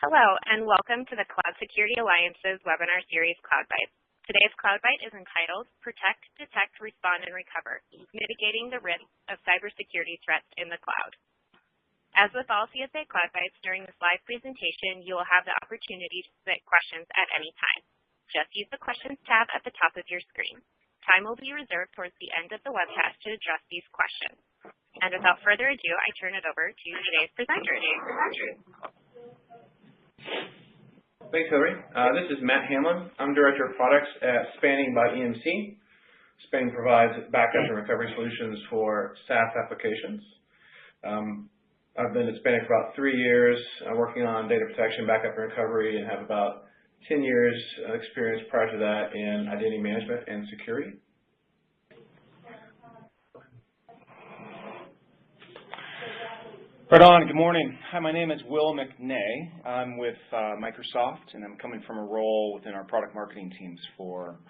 Hello, and welcome to the Cloud Security Alliance's webinar series, Cloud Bytes. Today's Cloud Byte is entitled Protect, Detect, Respond, and Recover, Mitigating the Risk of Cybersecurity Threats in the Cloud. As with all CSA Cloud Bytes, during this live presentation, you will have the opportunity to submit questions at any time. Just use the Questions tab at the top of your screen. Time will be reserved towards the end of the webcast to address these questions. And without further ado, I turn it over to today's presenter. Thanks, Hillary. This is Matt Hamlin. I'm Director of Products at Spanning by EMC. Spanning provides backup and recovery solutions for SaaS applications. I've been at Spanning for about 3 years, working on data protection, backup and recovery, and have about 10 years experience prior to that in identity management and security. Right on. Good morning. Hi, my name is Will McNay. I'm with Microsoft, and I'm coming from a role within our product marketing teams for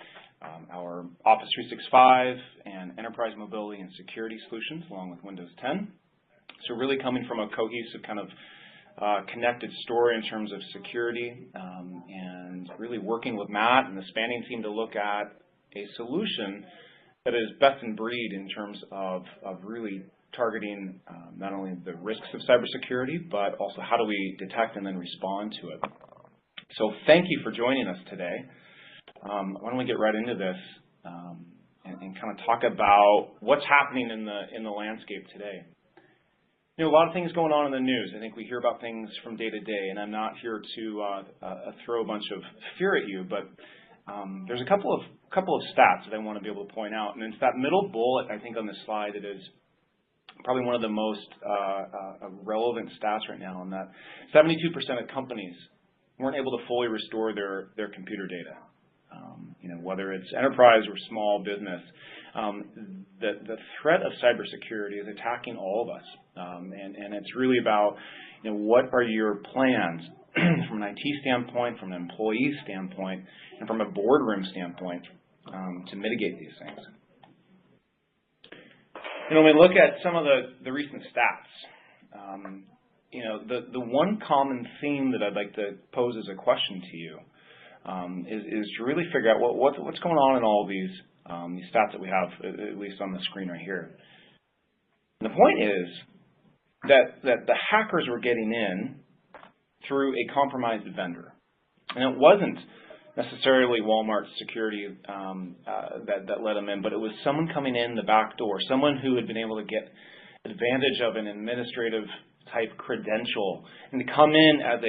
our Office 365 and enterprise mobility and security solutions, along with Windows 10. So really coming from a cohesive kind of connected story in terms of security, and really working with Matt and the Spanning team to look at a solution that is best in breed in terms of really targeting not only the risks of cybersecurity, but also how do we detect and then respond to it. So thank you for joining us today. Why don't we get right into this and kind of talk about what's happening in the landscape today. You know, a lot of things going on in the news. I think we hear about things from day to day, and I'm not here to throw a bunch of fear at you, but there's a couple of stats that I want to be able to point out, and it's that middle bullet I think on this slide that is probably one of the most relevant stats right now, and that 72% of companies weren't able to fully restore their computer data. You know, whether it's enterprise or small business, the threat of cybersecurity is attacking all of us, and it's really about, you know, what are your plans from an IT standpoint, from an employee standpoint, and from a boardroom standpoint to mitigate these things. You know, when we look at some of the recent stats, you know, the one common theme that I'd like to pose as a question to you is to really figure out what's going on in all these stats that we have, at least on the screen right here. And the point is that the hackers were getting in through a compromised vendor, and it wasn't necessarily Walmart's security that let them in, but it was someone coming in the back door, someone who had been able to get advantage of an administrative type credential and to come in as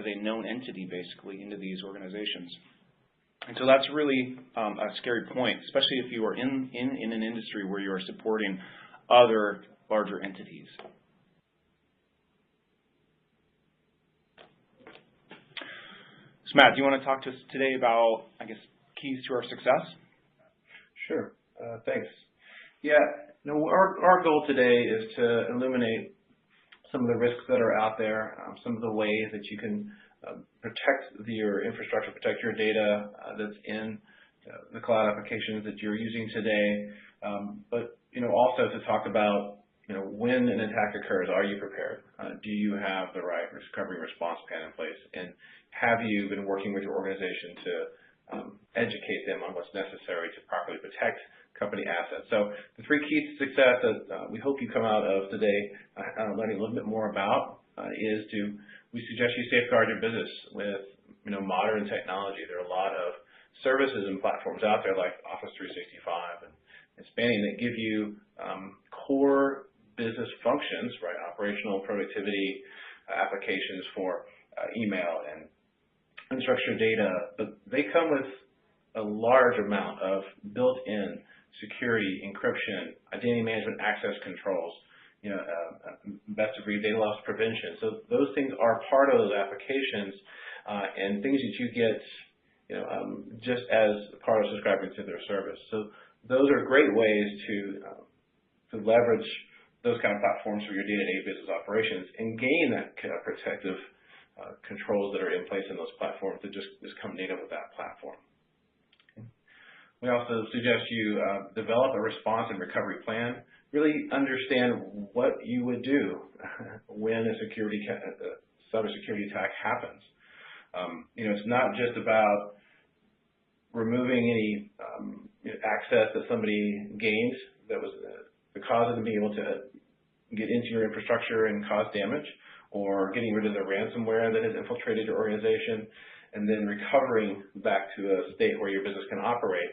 a known entity basically into these organizations. And so that's really a scary point, especially if you are in an industry where you are supporting other larger entities. So Matt, do you want to talk to us today about, I guess, keys to our success? Sure. Thanks. Yeah. No, our goal today is to illuminate some of the risks that are out there, some of the ways that you can protect your infrastructure, protect your data that's in the cloud applications that you're using today. But you know, also to talk about, you know, when an attack occurs, are you prepared? Do you have the right recovery response plan in place? And have you been working with your organization to educate them on what's necessary to properly protect company assets? So the 3 keys to success that we hope you come out of today learning a little bit more about we suggest you safeguard your business with, you know, modern technology. There are a lot of services and platforms out there like Office 365 and Spanning that give you core business functions, right? Operational productivity applications for email and unstructured data, but they come with a large amount of built-in security, encryption, identity management, access controls, you know, best-of-breed data loss prevention. So those things are part of those applications and things that you get, you know, just as part of subscribing to their service. So those are great ways to leverage those kind of platforms for your day-to-day business operations and gain that kind of protective controls that are in place in those platforms that just come native with that platform. Okay. We also suggest you develop a response and recovery plan. Really understand what you would do when a cybersecurity attack happens. It's not just about removing any access that somebody gained that was the cause of them being able to get into your infrastructure and cause damage, or getting rid of the ransomware that has infiltrated your organization, and then recovering back to a state where your business can operate.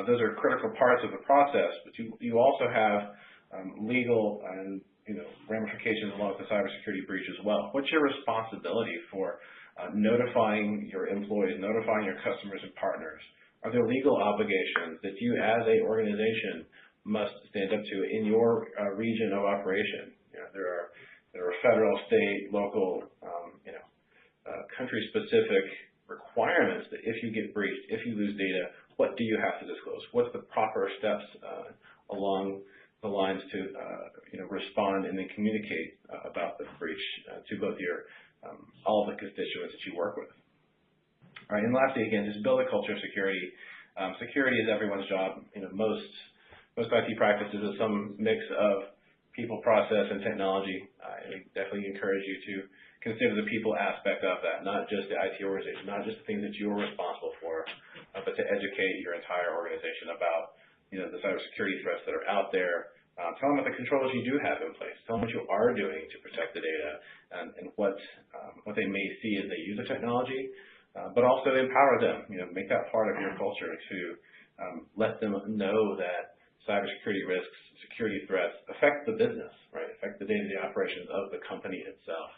Those are critical parts of the process, but you also have legal and ramifications along with the cybersecurity breach as well. What's your responsibility for notifying your employees, notifying your customers and partners? Are there legal obligations that you as a organization must stand up to in your region of operation? There are federal, state, local, country-specific requirements that if you get breached, if you lose data, what do you have to disclose? What's the proper steps along the lines to respond and then communicate about the breach to both your all the constituents that you work with? All right, and lastly, again, just build a culture of security. Security is everyone's job. Most IT practices is some mix of people, process, and technology. I definitely encourage you to consider the people aspect of that, not just the IT organization, not just the things that you're responsible for, but to educate your entire organization about the cybersecurity threats that are out there. Tell them about the controls you do have in place. Tell them what you are doing to protect the data and what they may see as they use the technology, but also empower them. Make that part of your culture to let them know that cybersecurity risks, security threats affect the business, right? Affect the day-to-day operations of the company itself.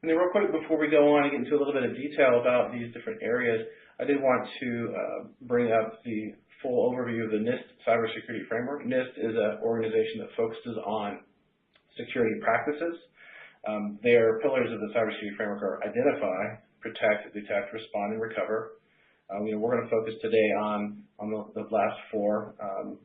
And then real quick, before we go on and get into a little bit of detail about these different areas, I did want to bring up the full overview of the NIST Cybersecurity Framework. NIST is an organization that focuses on security practices. Their pillars of the cybersecurity framework are identify, protect, detect, respond, and recover. We're going to focus today on the last four,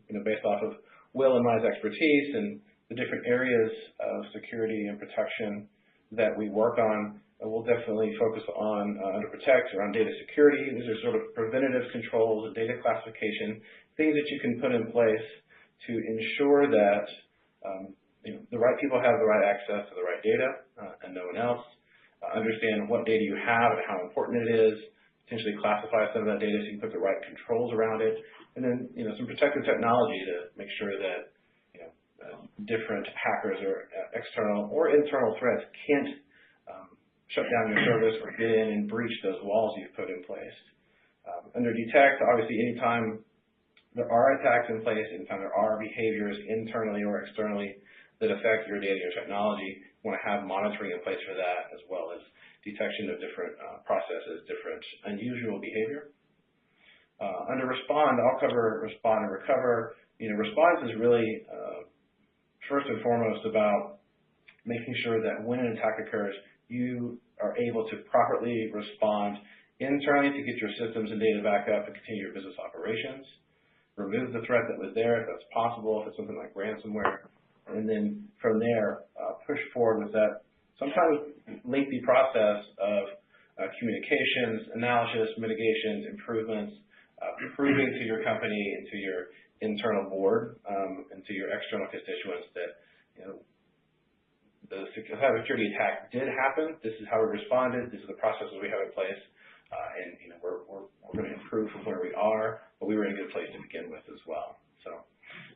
based off of Will and my expertise and the different areas of security and protection that we work on. We'll definitely focus on under protect, around data security. These are sort of preventative controls and data classification, things that you can put in place to ensure that the right people have the right access to the right data and no one else. Understand what data you have and how important it is. Potentially classify some of that data so you can put the right controls around it. And then some protective technology to make sure that different hackers or external or internal threats can't shut down your service or get in and breach those walls you've put in place. Under detect, obviously anytime there are attacks in place, anytime there are behaviors internally or externally that affect your data or technology, you want to have monitoring in place for that, as well as detection of different processes, different unusual behavior. Under respond, I'll cover respond and recover. Response is really first and foremost about making sure that when an attack occurs, you are able to properly respond internally to get your systems and data back up and continue your business operations. Remove the threat that was there if that's possible, if it's something like ransomware, and then from there, push forward with that sometimes lengthy process of communications, analysis, mitigations, improvements, proving to your company and to your internal board and to your external constituents that the cybersecurity attack did happen. This is how we responded. This is the processes we have in place, and we're going to improve from where we are, but we were in a good place to begin with as well. So,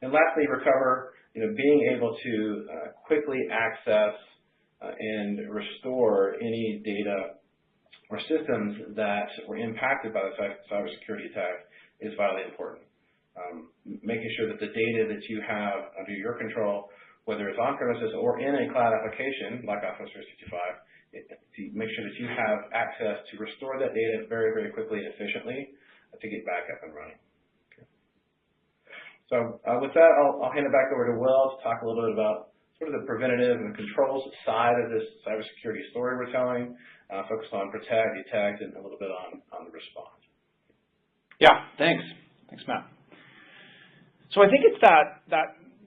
and lastly, recover. Being able to quickly access and restore any data or systems that were impacted by the cybersecurity attack is vitally important. Making sure that the data that you have under your control, whether it's on-premises or in a cloud application like Office 365, to make sure that you have access to restore that data very, very quickly and efficiently to get back up and running. Okay. So with that, I'll hand it back over to Will to talk a little bit about sort of the preventative and controls side of this cybersecurity story we're telling, focus on protect, detect, and a little bit on the response. Yeah, thanks. Thanks, Matt. So I think it's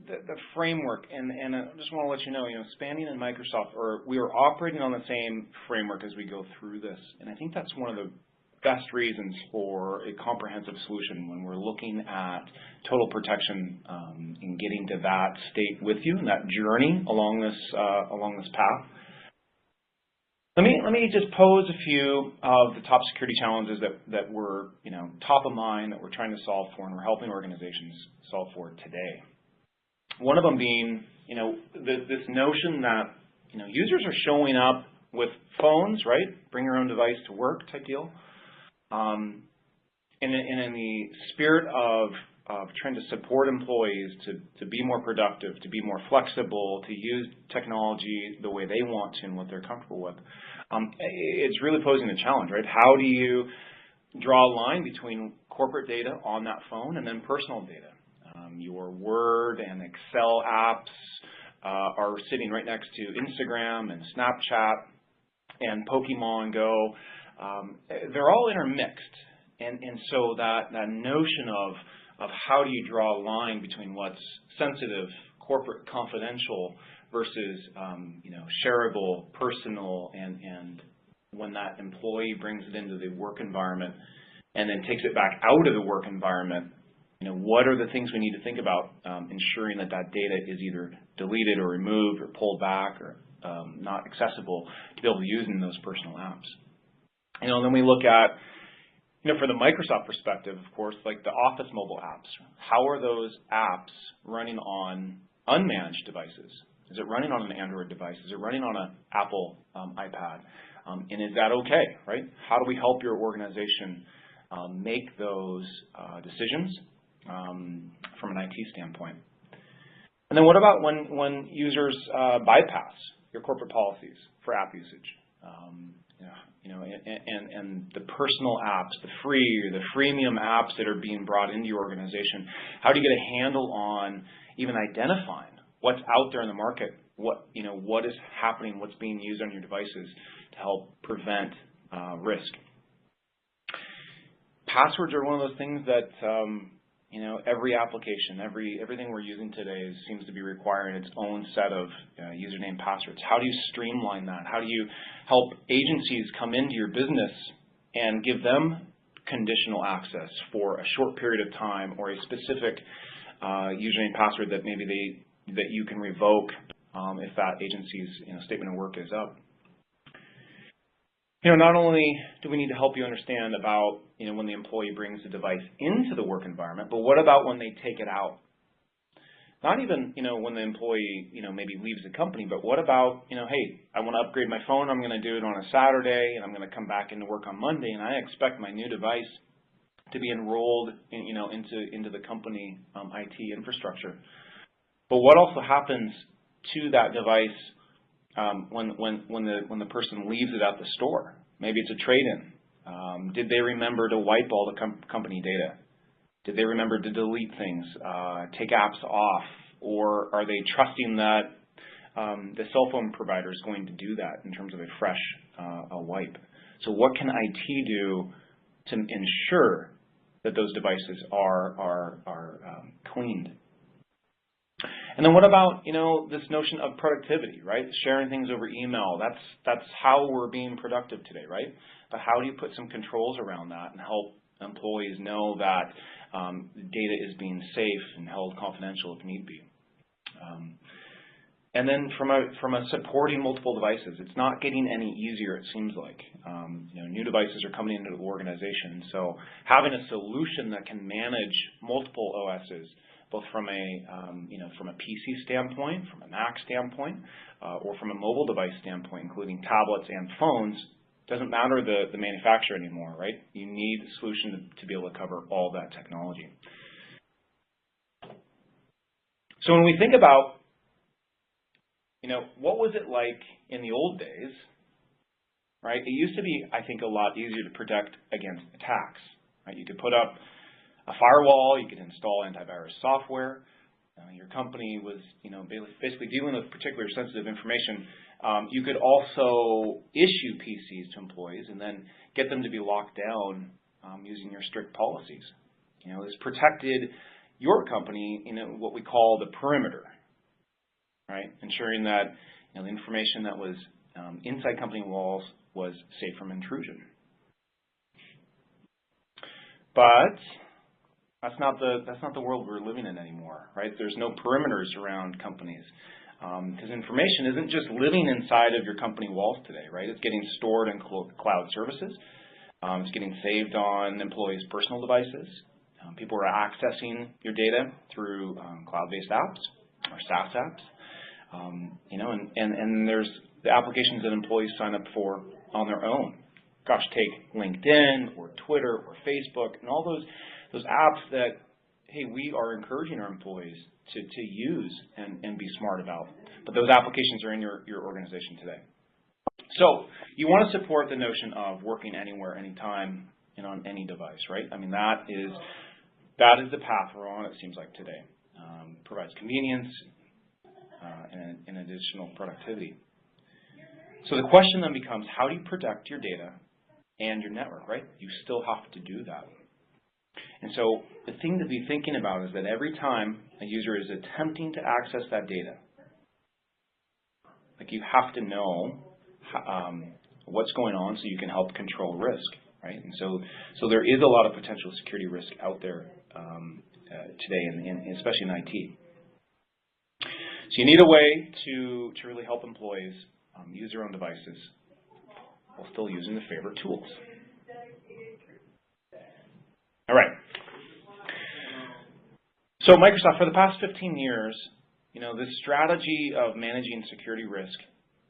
the framework, and I just want to let you know, Spanning and Microsoft, we are operating on the same framework as we go through this, and I think that's one of the best reasons for a comprehensive solution when we're looking at total protection and getting to that state with you and that journey along this path. Let me just pose a few of the top security challenges that were top of mind, that we're trying to solve for and we're helping organizations solve for today. One of them being this notion that users are showing up with phones, right? Bring your own device to work type deal. And in the spirit of trying to support employees to be more productive, to be more flexible, to use technology the way they want to and what they're comfortable with, it's really posing a challenge, right? How do you draw a line between corporate data on that phone and then personal data? Your Word and Excel apps are sitting right next to Instagram and Snapchat and Ponemon Go. They're all intermixed. And so that notion of how do you draw a line between what's sensitive, corporate, confidential versus shareable, personal, and when that employee brings it into the work environment and then takes it back out of the work environment, what are the things we need to think about ensuring that data is either deleted or removed or pulled back or not accessible to be able to use in those personal apps. Then we look at for the Microsoft perspective, of course, like the Office mobile apps. How are those apps running on unmanaged devices? Is it running on an Android device? Is it running on an Apple iPad? And is that okay, right? How do we help your organization make those decisions from an IT standpoint? And then what about when users bypass your corporate policies for app usage? And the personal apps, the free or the freemium apps that are being brought into your organization, how do you get a handle on even identifying what's out there in the market, what is happening, what's being used on your devices to help prevent risk? Passwords are one of those things that every application, everything we're using today seems to be requiring its own set of username passwords. How do you streamline that? How do you help agencies come into your business and give them conditional access for a short period of time or a specific username password that maybe that you can revoke if that agency's statement of work is up? Not only do we need to help you understand about, when the employee brings the device into the work environment, but what about when they take it out? Not even, when the employee, maybe leaves the company, but what about, hey, I want to upgrade my phone, I'm going to do it on a Saturday, and I'm going to come back into work on Monday, and I expect my new device to be enrolled into the company IT infrastructure. But what also happens to that device when the person leaves it at the store? Maybe it's a trade-in. Did they remember to wipe all the company data? Did they remember to delete things, take apps off, or are they trusting that the cell phone provider is going to do that in terms of a fresh wipe? So what can IT do to ensure that those devices are cleaned? And then what about, this notion of productivity, right? Sharing things over email. That's how we're being productive today, right? But how do you put some controls around that and help employees know that data is being safe and held confidential if need be? And then from a supporting multiple devices, it's not getting any easier, it seems like. New devices are coming into the organization. So having a solution that can manage multiple OSs, both from a PC standpoint, from a Mac standpoint, or from a mobile device standpoint, including tablets and phones, doesn't matter the manufacturer anymore, right? You need a solution to be able to cover all that technology. So when we think about, what was it like in the old days, right? It used to be, I think, a lot easier to protect against attacks, right? You could put up a firewall, you could install antivirus software. Your company was, basically dealing with particular sensitive information. You could also issue PCs to employees and then get them to be locked down using your strict policies. This protected your company in what we call the perimeter, right? Ensuring that the information that was inside company walls was safe from intrusion. But that's not the world we're living in anymore, right? There's no perimeters around companies. Because information isn't just living inside of your company walls today, right? It's getting stored in cloud services. It's getting saved on employees' personal devices. People are accessing your data through cloud-based apps or SaaS apps. And there's the applications that employees sign up for on their own. Gosh, take LinkedIn or Twitter or Facebook and all those apps that, hey, we are encouraging our employees to use and be smart about. But those applications are in your organization today. So you want to support the notion of working anywhere, anytime, and on any device, right? I mean, that is the path we're on, it seems like today. Provides convenience and additional productivity. So the question then becomes, how do you protect your data and your network, right? You still have to do that. And so the thing to be thinking about is that every time a user is attempting to access that data, like you have to know what's going on so you can help control risk, right? And so there is a lot of potential security risk out there today, especially in IT. So you need a way to really help employees use their own devices while still using their favorite tools. All right. So Microsoft, for the past 15 years, this strategy of managing security risk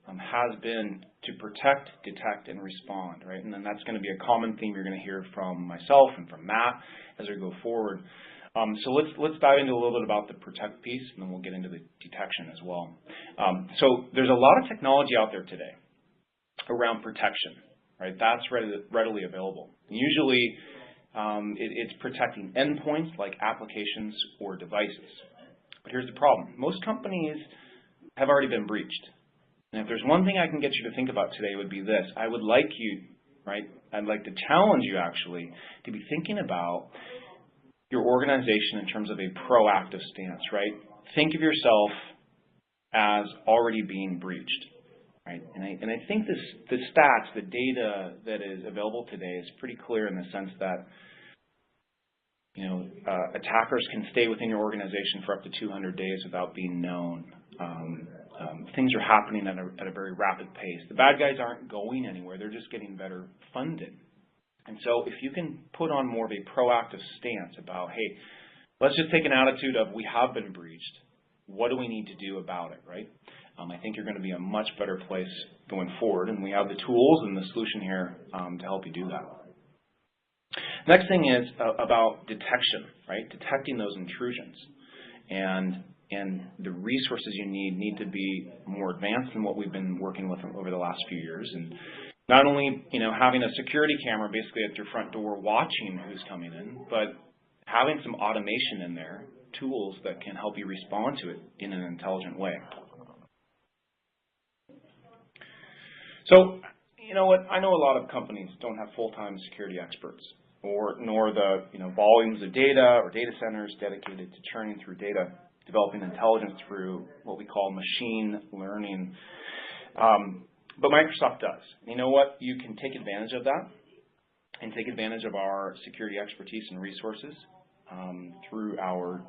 has been to protect, detect, and respond, right? And then that's going to be a common theme you're going to hear from myself and from Matt as we go forward. So let's dive into a little bit about the protect piece, and then we'll get into the detection as well. So there's a lot of technology out there today around protection, right? That's readily available. Usually, it's protecting endpoints like applications or devices. But here's the problem. Most companies have already been breached. And if there's one thing I can get you to think about today, it would be this. I would like you, right? I'd like to challenge you actually to be thinking about your organization in terms of a proactive stance, right? Think of yourself as already being breached, right? And I think the stats, the data that is available today is pretty clear in the sense that attackers can stay within your organization for up to 200 days without being known. Things are happening at a very rapid pace. The bad guys aren't going anywhere. They're just getting better funded. And so if you can put on more of a proactive stance about, hey, let's just take an attitude of we have been breached. What do we need to do about it, right? I think you're going to be in a much better place going forward, and we have the tools and the solution here to help you do that. Next thing is about detection, right? Detecting those intrusions. And the resources you need to be more advanced than what we've been working with over the last few years. And not only, having a security camera basically at your front door watching who's coming in, but having some automation in there, tools that can help you respond to it in an intelligent way. So, you know what? I know a lot of companies don't have full-time security experts, nor the volumes of data or data centers dedicated to churning through data, developing intelligence through what we call machine learning. But Microsoft does. You know what? You can take advantage of that and take advantage of our security expertise and resources through our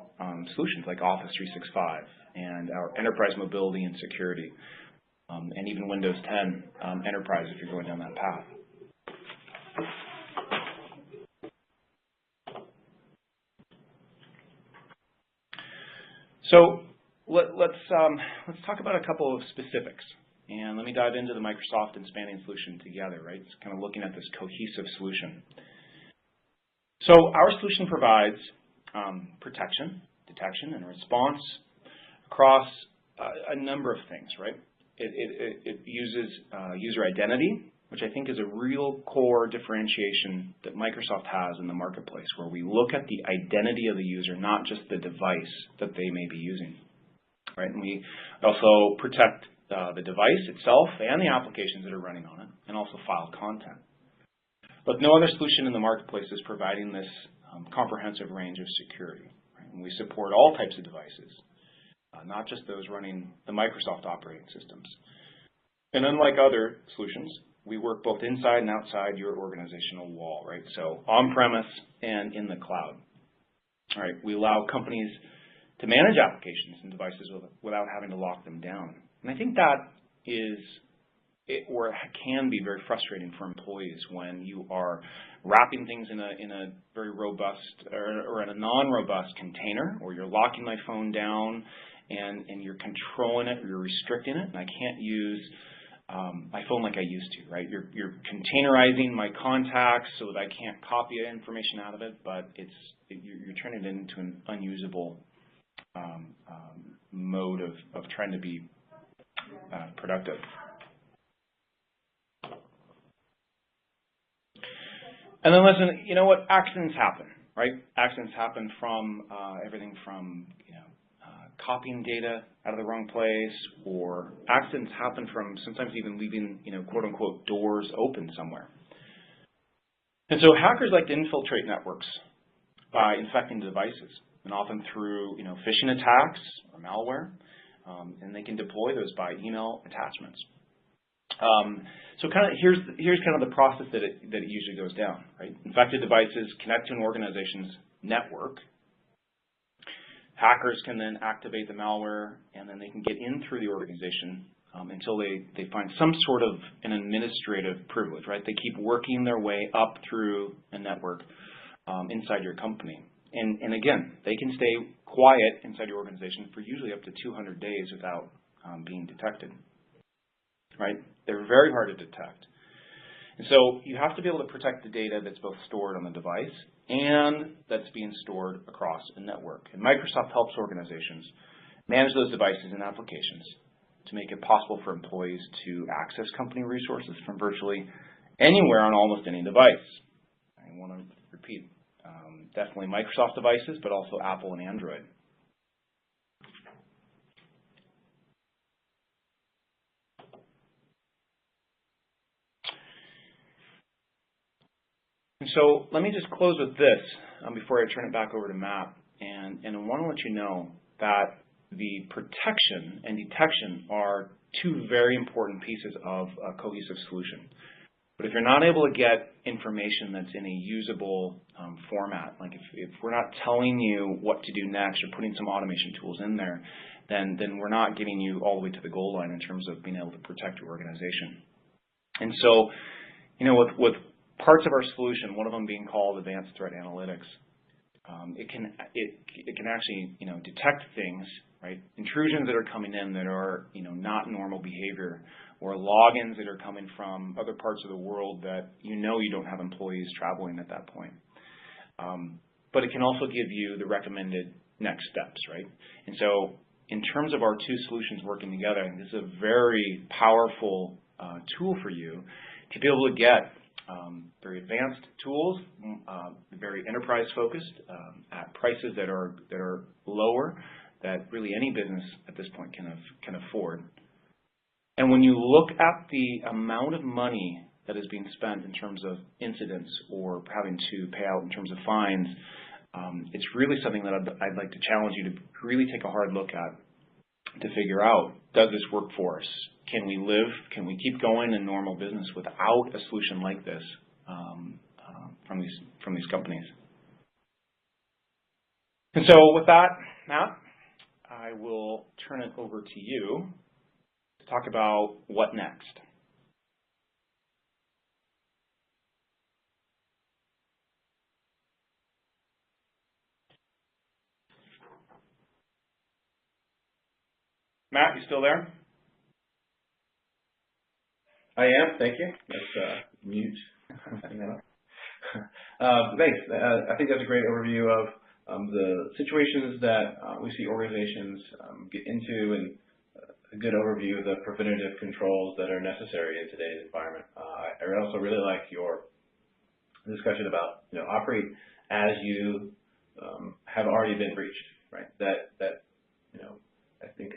solutions like Office 365 and our enterprise mobility and security, and even Windows 10 Enterprise if you're going down that path. So let's talk about a couple of specifics, and let me dive into the Microsoft and Spanning solution together, right? It's kind of looking at this cohesive solution. So our solution provides protection, detection, and response across a number of things, right? It uses user identity, which I think is a real core differentiation that Microsoft has in the marketplace, where we look at the identity of the user, not just the device that they may be using, right? And we also protect the device itself and the applications that are running on it, and also file content. But no other solution in the marketplace is providing this comprehensive range of security, right? And we support all types of devices, not just those running the Microsoft operating systems. And unlike other solutions, we work both inside and outside your organizational wall, right? So on-premise and in the cloud. All right, we allow companies to manage applications and devices without having to lock them down. And I think that is, or can be very frustrating for employees when you are wrapping things in a very robust or in a non-robust container, or you're locking my phone down and you're controlling it, or you're restricting it, and I can't use my phone like I used to, right? You're containerizing my contacts so that I can't copy information out of it, but you're turning it into an unusable mode of trying to be productive. And then listen, you know what? Accidents happen, right? Accidents happen from everything from copying data out of the wrong place, or accidents happen from sometimes even leaving quote unquote doors open somewhere. And so hackers like to infiltrate networks by infecting devices, and often through phishing attacks or malware, and they can deploy those by email attachments. So here's kind of the process that it usually goes down, right? Infected devices connect to an organization's network. Hackers can then activate the malware, and then they can get in through the organization until they find some sort of an administrative privilege, right? They keep working their way up through a network inside your company. And again, they can stay quiet inside your organization for usually up to 200 days without being detected, right? They're very hard to detect. And so you have to be able to protect the data that's both stored on the device and that's being stored across a network. And Microsoft helps organizations manage those devices and applications to make it possible for employees to access company resources from virtually anywhere on almost any device. I want to repeat, definitely Microsoft devices, but also Apple and Android. And so let me just close with this before I turn it back over to Matt. And I want to let you know that the protection and detection are two very important pieces of a cohesive solution. But if you're not able to get information that's in a usable format, like if we're not telling you what to do next or putting some automation tools in there, then we're not getting you all the way to the goal line in terms of being able to protect your organization. And so, with parts of our solution, one of them being called Advanced Threat Analytics, it can actually detect things, right? Intrusions that are coming in that are not normal behavior, or logins that are coming from other parts of the world that you don't have employees traveling at that point. But it can also give you the recommended next steps, right? And so in terms of our two solutions working together, I think this is a very powerful tool for you to be able to get very advanced tools, very enterprise focused, at prices that are lower, that really any business at this point can afford. And when you look at the amount of money that is being spent in terms of incidents or having to pay out in terms of fines, it's really something that I'd like to challenge you to really take a hard look at to figure out, does this work for us? Can we live? Can we keep going in normal business without a solution like this from these companies? And so with that, Matt, I will turn it over to you to talk about what next. Matt, you still there? I am, thank you. Let's mute. Thanks. I think that's a great overview of the situations that we see organizations get into, and a good overview of the preventative controls that are necessary in today's environment. I also really like your discussion about operate as you have already been breached, right? That I think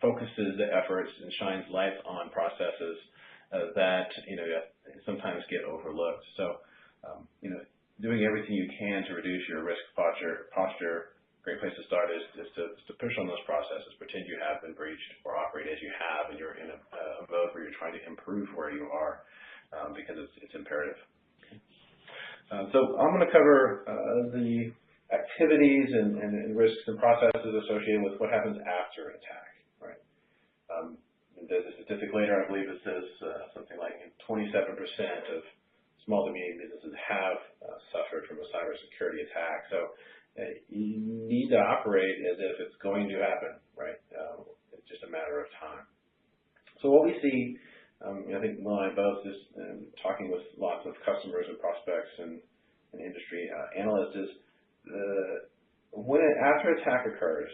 focuses the efforts and shines light on processes that sometimes get overlooked. So doing everything you can to reduce your risk posture. Great place to start is to push on those processes, pretend you have been breached, or operate as you have, and you're in a mode where you're trying to improve where you are. because it's imperative. So I'm going to cover the activities and risks and processes associated with what happens after an attack, right? There's a statistic later, I believe it says something like 27% of small to medium businesses have suffered from a cybersecurity attack. So you need to operate as if it's going to happen, right? It's just a matter of time. So what we see, I think Will and I both, just talking with lots of customers and prospects and industry analysts, is after an attack occurs,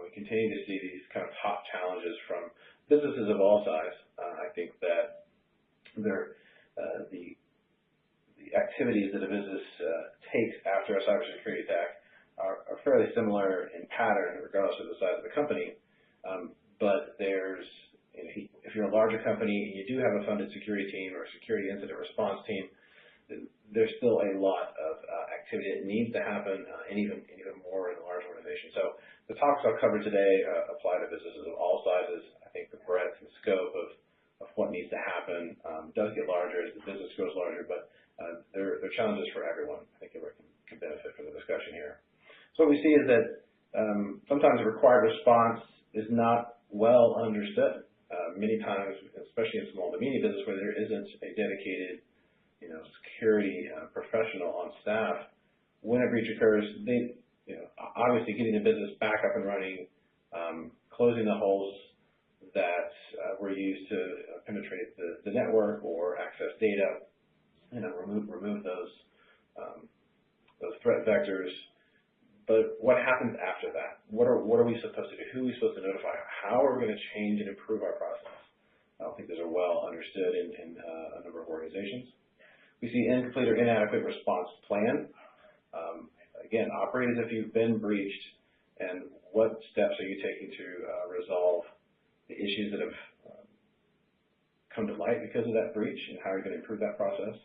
we continue to see these kind of top challenges from businesses of all size. I think that the activities that a business takes after a cybersecurity attack are fairly similar in pattern, regardless of the size of the company. But if you're a larger company and you do have a funded security team or a security incident response team, there's still a lot of activity that needs to happen, and even more in a large organization. So the topics I'll cover today apply to businesses of all sizes. I think the breadth and scope of what needs to happen does get larger as the business grows larger, but there are challenges for everyone. I think everyone can benefit from the discussion here. So what we see is that sometimes the required response is not well understood. Many times, especially in small to medium business where there isn't a dedicated security professional on staff, when a breach occurs, obviously getting the business back up and running, closing the holes that were used to penetrate the network or access data, remove those threat vectors. But what happens after that? What are we supposed to do? Who are we supposed to notify? How are we going to change and improve our process? I don't think those are well understood in a number of organizations. We see incomplete or inadequate response plan. Again, operate as if you've been breached, and what steps are you taking to resolve the issues that have come to light because of that breach, and how are you going to improve that process?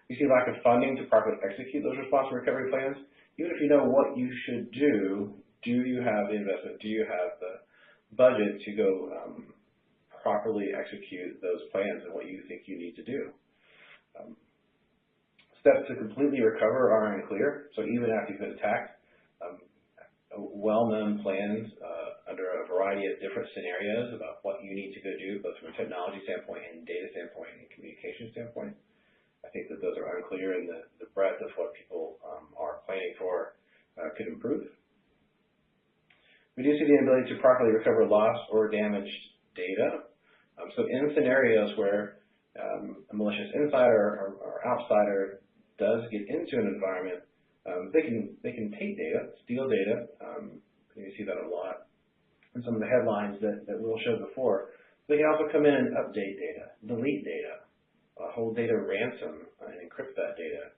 We see lack of funding to properly execute those response and recovery plans. Even if you know what you should do you have the investment? Do you have the budget to go properly execute those plans and what you think you need to do? Steps to completely recover are unclear. So even after you've been attacked, well-known plans under a variety of different scenarios about what you need to go do, both from a technology standpoint and data standpoint and communication standpoint. I think that those are unclear, and the breadth of what people are planning for could improve. We do see the inability to properly recover lost or damaged data. So in scenarios where a malicious insider or outsider does get into an environment, they can take data, steal data. You see that a lot in some of the headlines that Will showed before. They can also come in and update data, delete data, hold data ransom, and encrypt that data.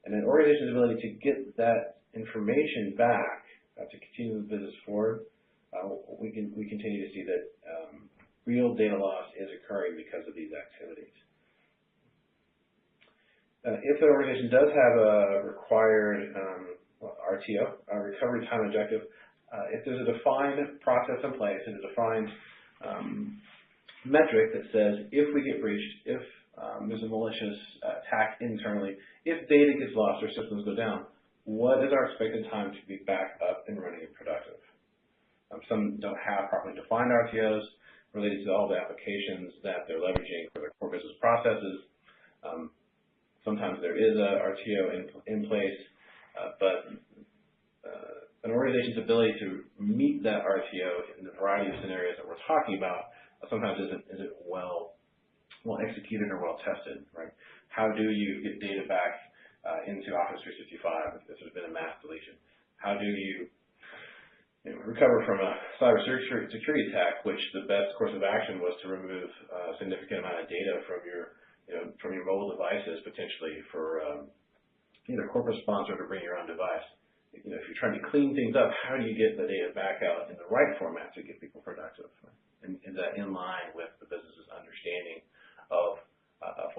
And an organization's ability to get that information back to continue the business forward, we continue to see that real data loss is occurring because of these activities. If an organization does have a required RTO, a recovery time objective, if there's a defined process in place and a defined metric that says if we get breached, if there's a malicious attack internally, if data gets lost or systems go down, what is our expected time to be back up and running and productive? Some don't have properly defined RTOs related to all the applications that they're leveraging for their core business processes. Sometimes there is a RTO in place, but an organization's ability to meet that RTO in the variety of scenarios that we're talking about sometimes isn't well executed or well tested, right? How do you get data back into Office 365 if there's been a mass deletion? How do you recover from a cybersecurity attack, which the best course of action was to remove a significant amount of data from your mobile devices, potentially for either corporate sponsor to bring your own device. If you're trying to clean things up, how do you get the data back out in the right format to get people productive? And is that in line with the business's understanding of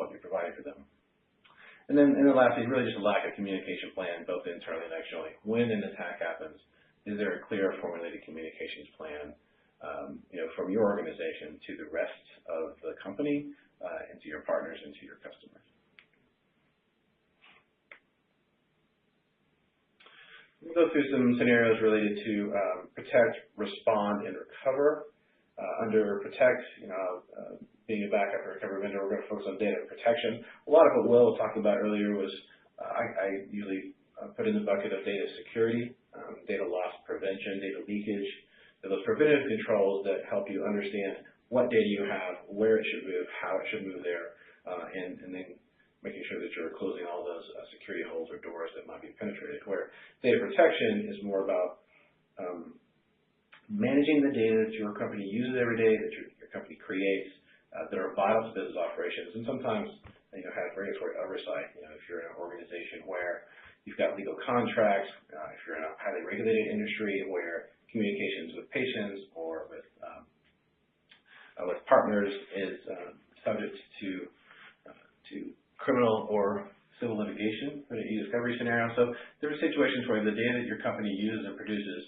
what you're providing for them? And then lastly, really just a lack of communication plan, both internally and externally. When an attack happens, is there a clear formulated communications plan from your organization to the rest of the company and to your partners and to your customers? We'll go through some scenarios related to protect, respond, and recover. Under protect, being a backup and recovery vendor, we're going to focus on data protection. A lot of what Will talked about earlier was I usually put in the bucket of data security, data loss prevention, data leakage, those preventative controls that help you understand what data you have, where it should move, how it should move there, and then making sure that you're closing all those security holes or doors that might be penetrated. Where data protection is more about managing the data that your company uses every day, that your company creates, that are vital to business operations, and sometimes have regulatory oversight. If you're in an organization where you've got legal contracts, if you're in a highly regulated industry where communications with patients or with partners is subject to criminal or civil litigation for the e-discovery scenario. So there are situations where the data that your company uses and produces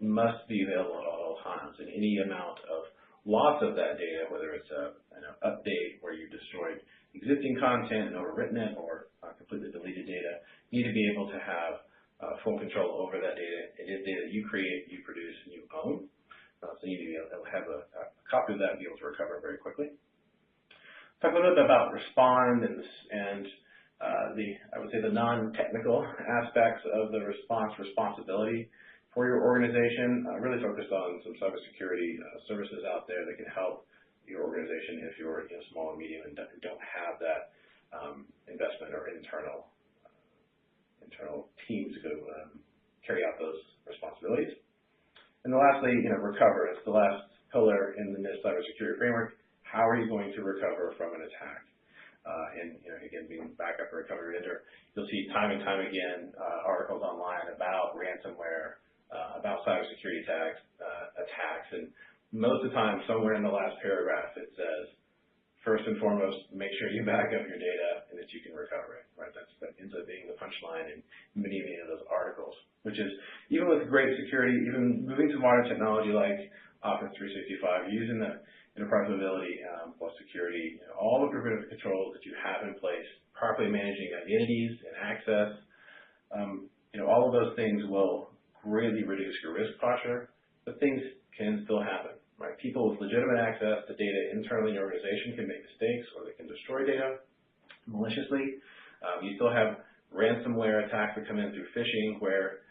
must be available at all times, and any amount of loss of that data, whether it's an update where you destroyed existing content and overwritten it or completely deleted data, you need to be able to have full control over that data. It is data that you create, you produce, and you own. So you need to be able to have a copy of that and be able to recover very quickly. Talk a little bit about respond and I would say the non-technical aspects of the responsibility for your organization. Really focused on some cybersecurity services out there that can help your organization if you're small and medium and don't have that investment or internal team to go carry out those responsibilities. And lastly, recover. It's the last pillar in the NIST cybersecurity framework. How are you going to recover from an attack? Again, being a backup or recovery vendor, you'll see time and time again articles online about ransomware, about cybersecurity attacks, and most of the time, somewhere in the last paragraph, it says, first and foremost, make sure you back up your data and that you can recover it. Right? That ends up being the punchline in many of those articles, which is, even with great security, even moving to modern technology like Office 365, using the enterprise mobility plus security, all the preventative controls that you have in place, properly managing identities and access, all of those things will greatly reduce your risk posture, but things can still happen. Right? People with legitimate access to data internally in your organization can make mistakes, or they can destroy data maliciously. You still have ransomware attacks that come in through phishing, where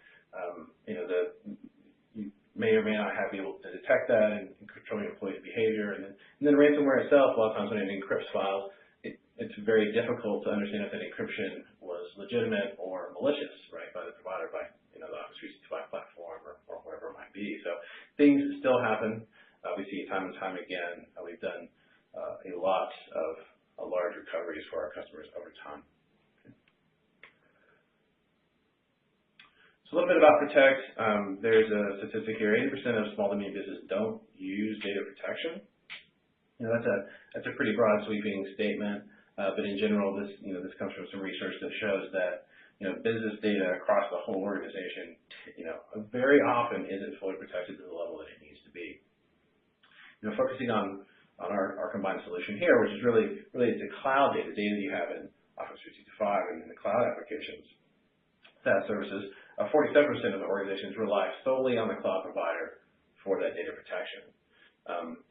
you may or may not be able to detect that and control your employees' behavior. And then ransomware itself, a lot of times when it encrypts files, it's very difficult to understand if that encryption was legitimate or malicious, right, by the provider, by the Office 365 platform or whatever it might be. So things still happen. We see it time and time again. We've done a lot of large recoveries for our customers over time. Okay. So a little bit about Protect. There's a statistic here: 80% of small to medium businesses don't use data protection. That's a pretty broad, sweeping statement. But in general, this comes from some research that shows that business data across the whole organization, very often isn't fully protected to the level that it needs to be. Focusing on our combined solution here, which is really related to cloud data that you have in Office 365 and in the cloud applications, SaaS services, 47% of the organizations rely solely on the cloud provider for that data protection.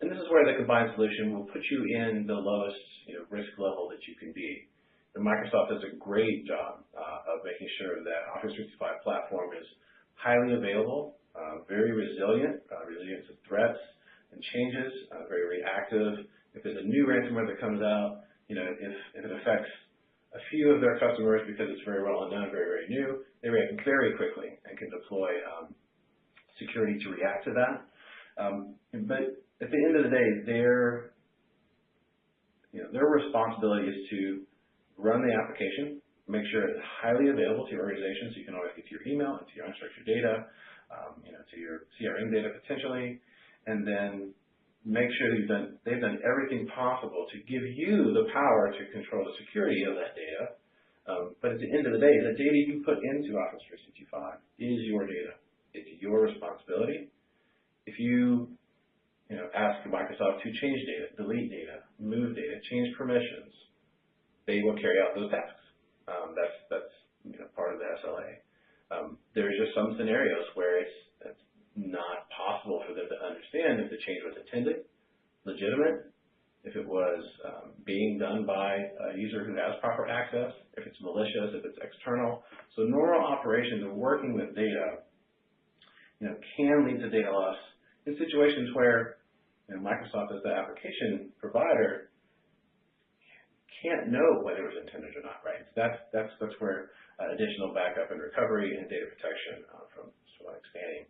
And this is where the combined solution will put you in the lowest risk level that you can be. And Microsoft does a great job of making sure that Office 365 platform is highly available, very resilient to threats and changes, very reactive. If there's a new ransomware that comes out, if it affects a few of their customers because it's very well unknown, very new, they react very quickly and can deploy security to react to that. But at the end of the day, their responsibility is to run the application, make sure it's highly available to your organization, so you can always get to your email and to your unstructured data, to your CRM data potentially, and then make sure that they've done everything possible to give you the power to control the security of that data. But at the end of the day, the data you put into Office 365 is your data. It's your responsibility. If you ask Microsoft to change data, delete data, move data, change permissions, they will carry out those tasks. That's part of the SLA. There's just some scenarios where it's not possible for them to understand if the change was intended, legitimate, if it was being done by a user who has proper access, if it's malicious, if it's external. So normal operations of working with data, can lead to data loss in situations where Microsoft as the application provider can't know whether it was intended or not, right? So that's where additional backup and recovery and data protection from expanding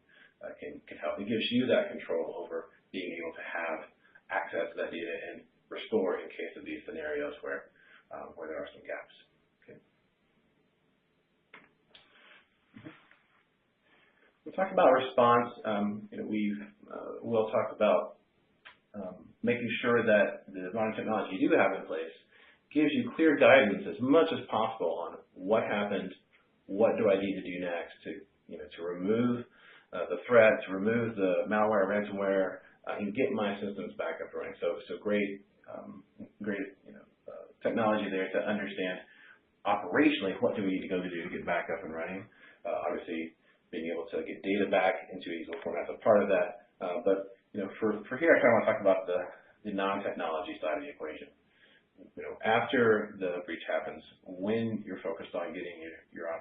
can help. It gives you that control over being able to have access to that data and restore in case of these scenarios where there are some gaps. Okay. We'll talk about response. We'll talk about making sure that the modern technology you do have in place gives you clear guidance as much as possible on what happened, what do I need to do next to remove the threat, to remove the malware, ransomware, and get my systems back up and running. So great technology there to understand operationally what do we need to go to do to get back up and running. Obviously, being able to get data back into a usable format is a part of that. But for here, I kind of want to talk about the non-technology side of the equation. After the breach happens, when you're focused on getting your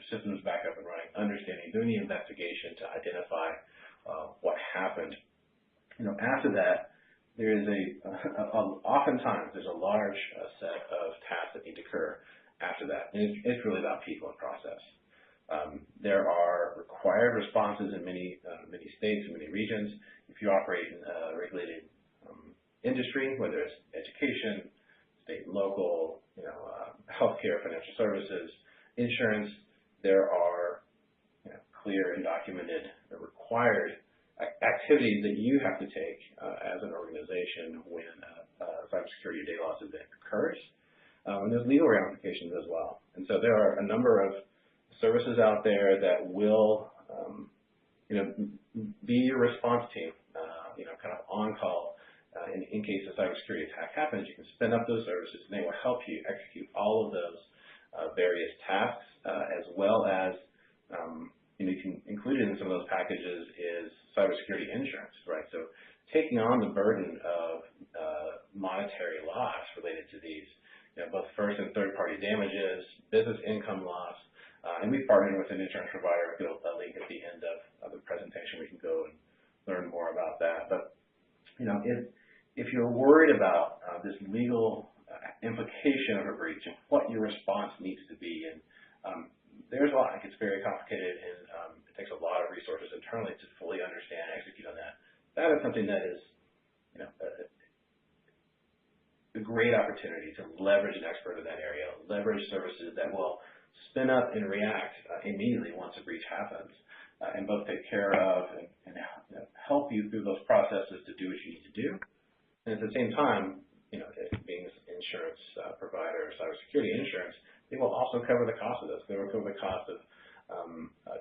systems back up and running, understanding, doing the investigation to identify what happened. After that, there is oftentimes there's a large set of tasks that need to occur after that, and it's really about people and process. There are required responses in many states and many regions. If you operate in a regulated industry, whether it's education, state and local, healthcare, financial services, insurance, there are clear and documented required activities that you have to take as an organization when cybersecurity data loss event occurs. And there's legal ramifications as well. And so there are a number of services out there that will be your response team, kind of on call. In case a cybersecurity attack happens, you can spin up those services and they will help you execute all of those various tasks, as well as you can include in some of those packages is cybersecurity insurance, right? So taking on the burden of monetary loss related to these, both first and third party damages, business income loss, and we've partnered with an insurance provider. We'll put a link at the end of the presentation. We can go and learn more about that. But if you're worried about this legal implication of a breach and what your response needs to be, and there's a lot. It gets very complicated, and it takes a lot of resources internally to fully understand and execute on that. That is something that is a great opportunity to leverage an expert in that area, leverage services that will spin up and react immediately once a breach happens, and both take care of and help you through those processes to do what you need to do. And at the same time, being an insurance provider, cybersecurity insurance, they will also cover the cost of this. They will cover the cost of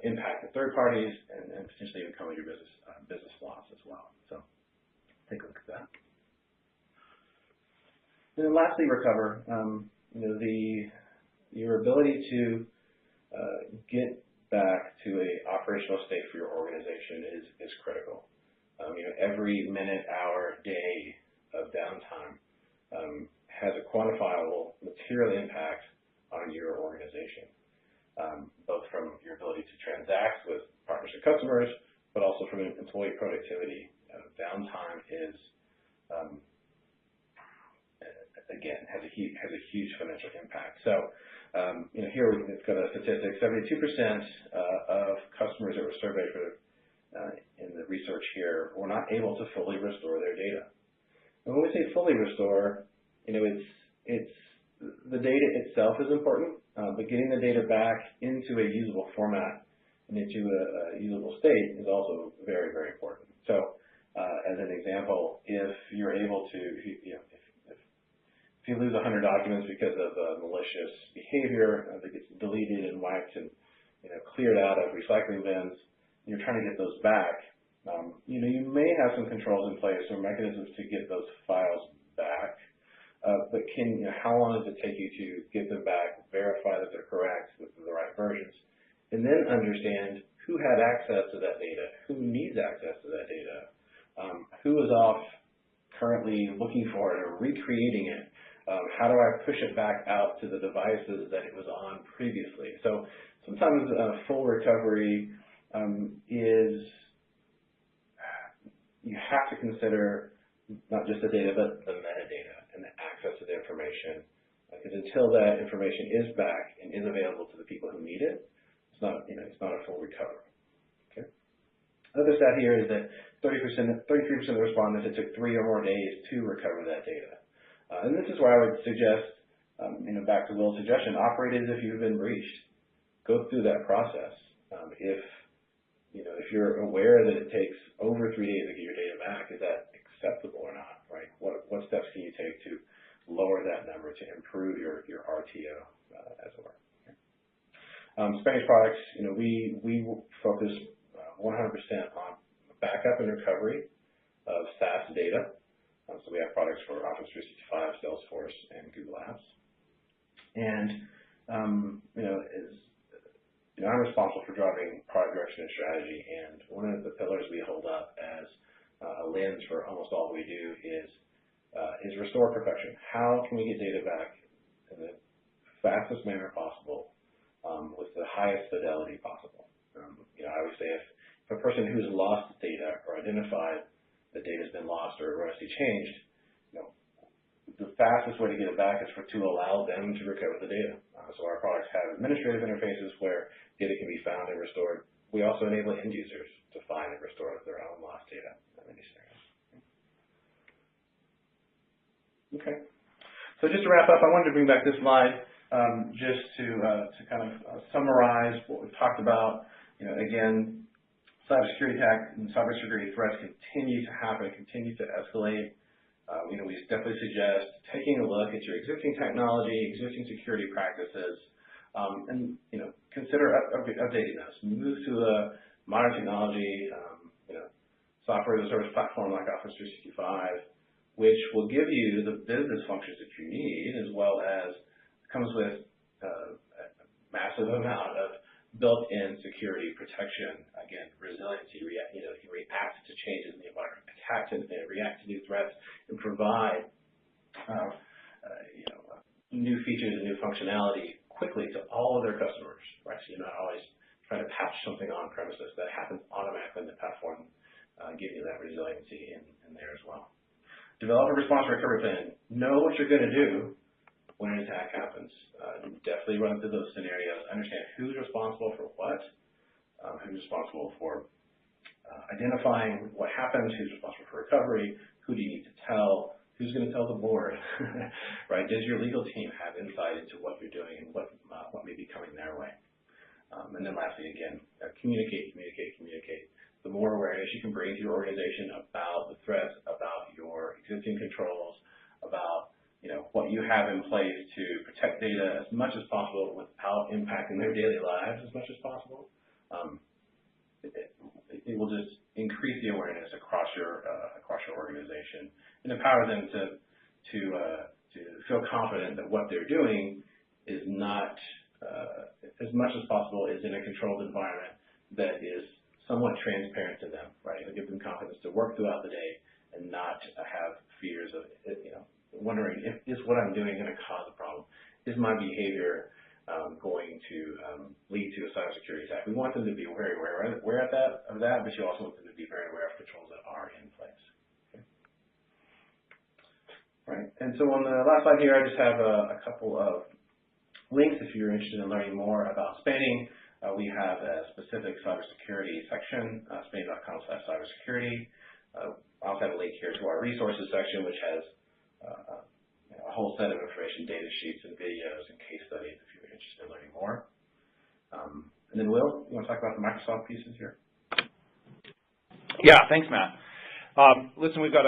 impact to third parties and potentially even cover your business loss as well. So take a look at that. And then lastly, recover. Your ability to get back to a operational state for your organization is critical. Every minute, hour, day of downtime has a quantifiable material impact on your organization, both from your ability to transact with partners and customers, but also from employee productivity. Downtime is, again, has a huge financial impact. So, here we've got a statistic: 72% of customers that were surveyed in the research here were not able to fully restore their data. And when we say fully restore, it's the data itself is important, but getting the data back into a usable format and into a usable state is also very, very important. So, as an example, if you're able to, if you lose 100 documents because of malicious behavior that gets deleted and wiped and cleared out of recycling bins, and you're trying to get those back, you may have some controls in place or mechanisms to get those files back. But how long does it take you to get them back, verify that they're correct with the right versions, and then understand who had access to that data, who needs access to that data, who is off currently looking for it or recreating it. How do I push it back out to the devices that it was on previously? So sometimes full recovery is, you have to consider not just the data, but the metadata and the access to the information. Because until that information is back and is available to the people who need it, it's not a full recovery. Okay. Another stat here is that 33% of the respondents, it took 3 or more days to recover that data. And this is where I would suggest, back to Will's suggestion, operate as if you've been breached. Go through that process. If you're aware that it takes over 3 days to get your data back, is that acceptable or not, right? What steps can you take to lower that number to improve your RTO, as it were? Okay. Spanish products, we focus 100% on backup and recovery of SaaS data. So we have products for Office 365, Salesforce, and Google Apps. And, I'm responsible for driving product direction and strategy, and one of the pillars we hold up as a lens for almost all we do is restore perfection. How can we get data back in the fastest manner possible with the highest fidelity possible? I would say if a person who's lost data or identified that data has been lost or erroneously changed, the fastest way to get it back is to allow them to recover the data. So our products have administrative interfaces where data can be found and restored. We also enable end users to find and restore their own lost data in many scenarios. Okay. So just to wrap up, I wanted to bring back this slide just to kind of summarize what we've talked about. Again, cybersecurity attacks and cybersecurity threats continue to happen, continue to escalate. We definitely suggest taking a look at your existing technology, existing security practices, and consider updating those. Move to a modern technology, software as a service platform like Office 365, which will give you the business functions that you need, as well as comes with a massive amount of built-in security protection. Again, resiliency, react to changes in the environment, react to new threats, and provide new features and new functionality quickly to all of their customers, right? So you're not always trying to patch something on premises. That happens automatically in the platform, giving you that resiliency in there as well. Develop a response recovery plan. Know what you're going to do when an attack happens. Definitely run through those scenarios. Understand who's responsible for what, who's responsible for identifying what happened, who's responsible for recovery, who do you need to tell, who's going to tell the board, right? Does your legal team have insight into what you're doing and what may be coming their way? And then lastly, again, communicate. The more awareness you can bring to your organization about the threats, about your existing controls, about what you have in place to protect data as much as possible without impacting their daily lives as much as possible, it will just increase the awareness across your organization and empower them to feel confident that what they're doing is not, as much as possible, is in a controlled environment that is somewhat transparent to them, right? It'll give them confidence to work throughout the day and not have fears of, wondering, is what I'm doing going to cause a problem? Is my behavior going to lead to a cybersecurity attack? We want them to be very aware of that, but you also want them to be very aware of controls that are in place. Okay. Right. And so on the last slide here, I just have a couple of links if you're interested in learning more about spanning. We have a specific cybersecurity section, spanning.com/cybersecurity. I also have a link here to our resources section, which has a whole set of information, data sheets and videos and case studies if you're interested in learning more. And then Will, you want to talk about the Microsoft pieces here? Yeah, thanks, Matt. Listen, we've got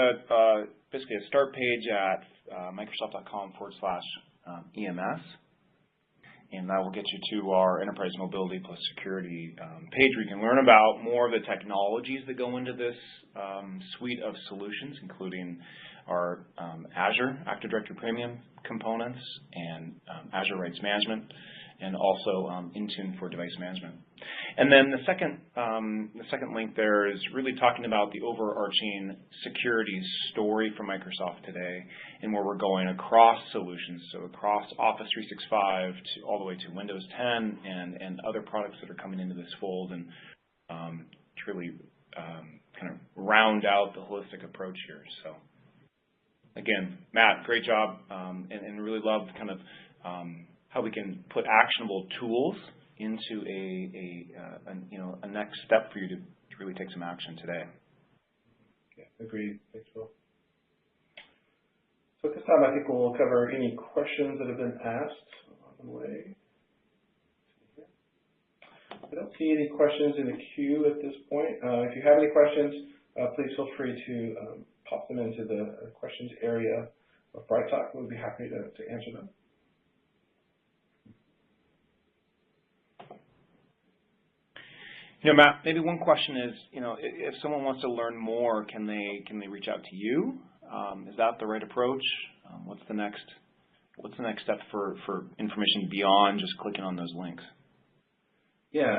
basically a start page at microsoft.com/EMS. And that will get you to our Enterprise Mobility plus Security page where you can learn about more of the technologies that go into this suite of solutions, including our Azure Active Directory Premium components and Azure Rights Management, and also Intune for device management. And then the second link there is really talking about the overarching security story for Microsoft today and where we're going across solutions, so across Office 365 all the way to Windows 10 and other products that are coming into this fold, and to really kind of round out the holistic approach here. So again, Matt, great job, and really love kind of how we can put actionable tools into a next step for you to really take some action today. Yeah, agreed. Thanks, Will. So at this time, I think we'll cover any questions that have been asked on the way. I don't see any questions in the queue at this point. If you have any questions, please feel free to pop them into the questions area of Bright Talk. We'll be happy to answer them. Matt, maybe one question is, if someone wants to learn more, can they reach out to you? Is that the right approach? What's the next step for information beyond just clicking on those links? Yeah,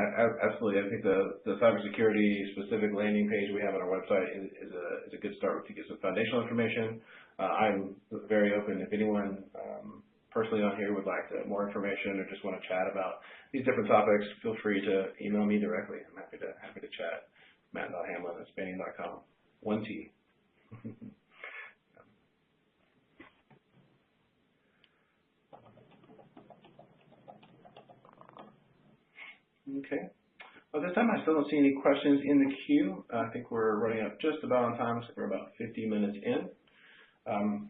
absolutely. I think the cybersecurity specific landing page we have on our website is a good start to get some foundational information. I'm very open. If anyone personally on here would like more information or just want to chat about these different topics, feel free to email me directly. I'm happy to chat. Matt.hamlin@spanning.com. 1T. Okay. Well, this time I still don't see any questions in the queue. I think we're running up just about on time, so we're about 50 minutes in.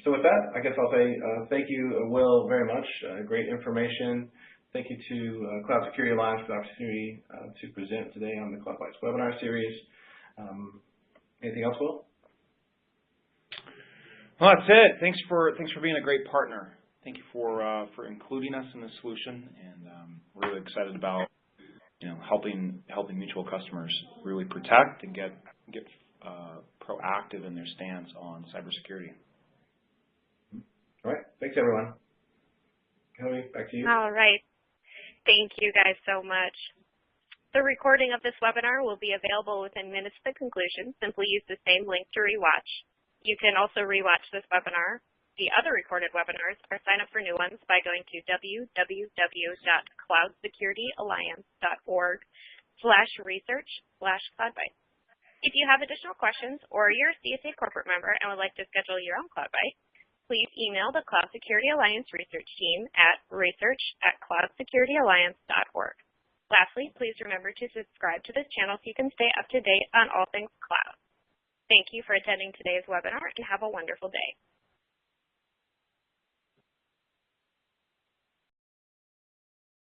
So with that, I guess I'll say thank you, Will, very much. Great information. Thank you to Cloud Security Alliance for the opportunity to present today on the Cloud Bytes webinar series. Anything else, Will? Well, that's it. Thanks for being a great partner. Thank you for including us in the solution, and we're really excited about helping mutual customers really protect and get proactive in their stance on cybersecurity. All right. Thanks, everyone. Kelly, back to you. All right. Thank you guys so much. The recording of this webinar will be available within minutes of the conclusion. Simply use the same link to rewatch. You can also rewatch this webinar, the other recorded webinars, or sign up for new ones by going to www.cloudsecurityalliance.org/research/CloudBytes. If you have additional questions or you're a CSA corporate member and would like to schedule your own CloudByte, please email the Cloud Security Alliance research team at research@cloudsecurityalliance.org. Lastly, please remember to subscribe to this channel so you can stay up to date on all things cloud. Thank you for attending today's webinar and have a wonderful day.